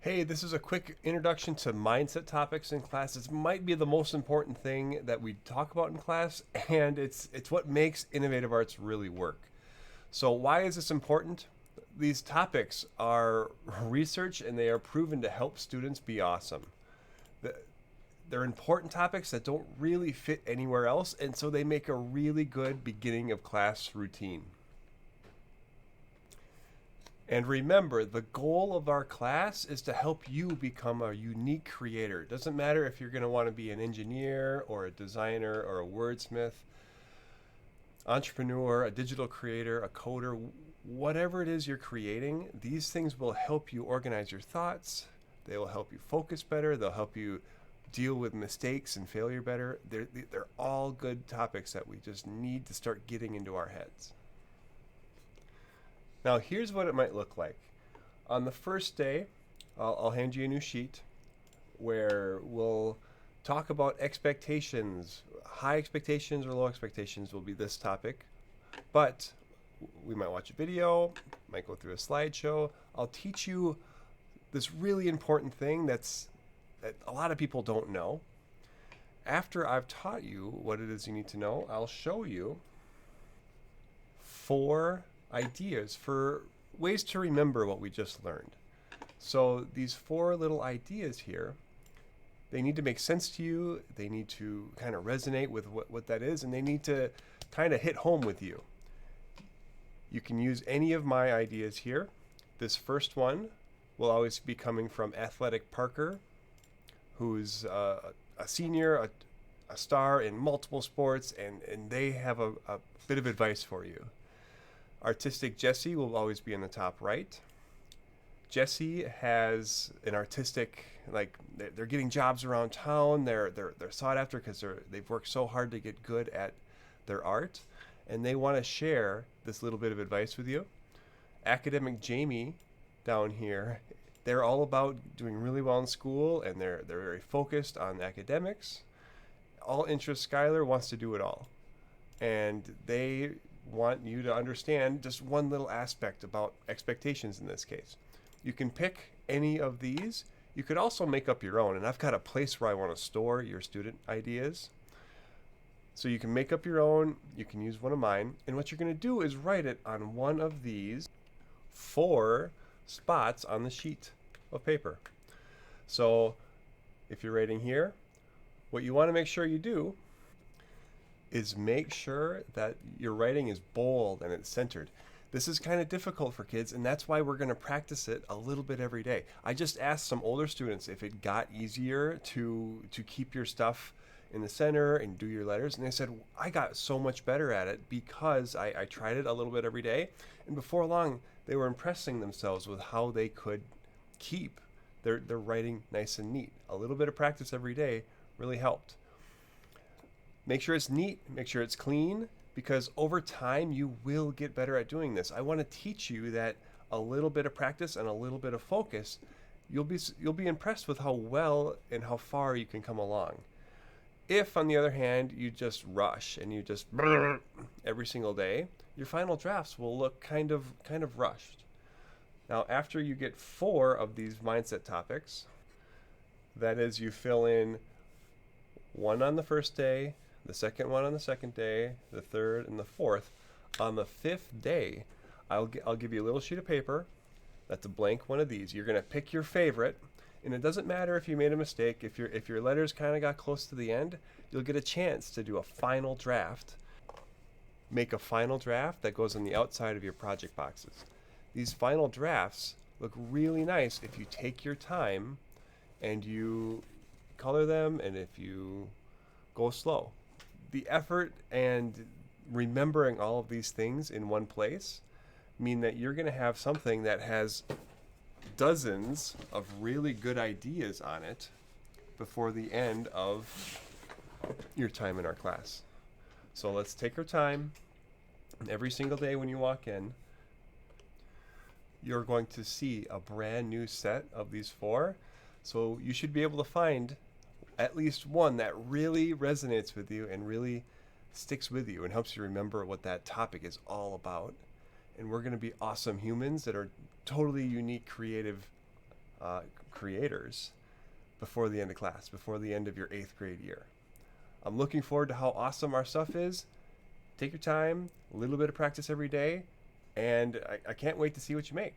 Hey, this is a quick introduction to mindset topics in class. This might be the most important thing that we talk about in class, and it's what makes innovative arts really work. So, why is this important? These topics are research and they are proven to help students be awesome. The- They're important topics that don't really fit anywhere else, and so they make a really good beginning of class routine. And remember, the goal of our class is to help you become a unique creator. It doesn't matter if you're going to want to be an engineer or a designer or a wordsmith, entrepreneur, a digital creator, a coder, whatever it is you're creating, these things will help you organize your thoughts. They will help you focus better. They'll help you deal with mistakes and failure better. They're all good topics that we just need to start getting into our heads. Now, here's what it might look like. On the first day, I'll hand you a new sheet where we'll talk about expectations. High expectations or low expectations will be this topic. But we might watch a video, might go through a slideshow. I'll teach you this really important thing that a lot of people don't know. After I've taught you what it is you need to know, I'll show you 4 ideas for ways to remember what we just learned. So these 4 little ideas here, they need to make sense to you. They need to kind of resonate with what that is, and they need to kind of hit home with you. You can use any of my ideas here. This first one will always be coming from Athletic Parker, who's a senior, a star in multiple sports, and they have a bit of advice for you. Artistic Jesse will always be in the top right. Jesse has an artistic, like they're getting jobs around town. They're sought after because they've worked so hard to get good at their art, and they want to share this little bit of advice with you. Academic Jamie down here, they're all about doing really well in school, and they're very focused on academics. All interest Skylar wants to do it all, and they want you to understand just one little aspect about expectations in this case. You can pick any of these. You could also make up your own, and I've got a place where I want to store your student ideas. So you can make up your own, you can use one of mine, and what you're going to do is write it on one of these 4 spots on the sheet of paper. So if you're writing here, what you want to make sure you do is make sure that your writing is bold and it's centered. This is kind of difficult for kids, and that's why we're going to practice it a little bit every day. I just asked some older students if it got easier to keep your stuff in the center and do your letters, and they said, I got so much better at it because I tried it a little bit every day, and before long, they were impressing themselves with how they could keep their writing nice and neat. A little bit of practice every day really helped. Make sure it's neat, make sure it's clean, because over time you will get better at doing this. I want to teach you that a little bit of practice and a little bit of focus, you'll be impressed with how well and how far you can come along. If, on the other hand, you just rush and you just every single day, your final drafts will look kind of rushed. Now, after you get 4 of these mindset topics, that is, you fill in one on the first day, the second one on the second day, the third, and the fourth. On the 5th day, I'll give you a little sheet of paper. That's a blank one of these. You're going to pick your favorite, and it doesn't matter if you made a mistake. If your letters kind of got close to the end, you'll get a chance to do a final draft. Make a final draft that goes on the outside of your project boxes. These final drafts look really nice if you take your time and you color them, and if you go slow. The effort and remembering all of these things in one place mean that you're going to have something that has dozens of really good ideas on it before the end of your time in our class. So let's take our time. Every single day when you walk in, you're going to see a brand new set of these 4. So you should be able to find at least one that really resonates with you and really sticks with you and helps you remember what that topic is all about. And we're going to be awesome humans that are totally unique, creative creators before the end of class, before the end of your 8th grade year. I'm looking forward to how awesome our stuff is. Take your time, a little bit of practice every day, and I can't wait to see what you make.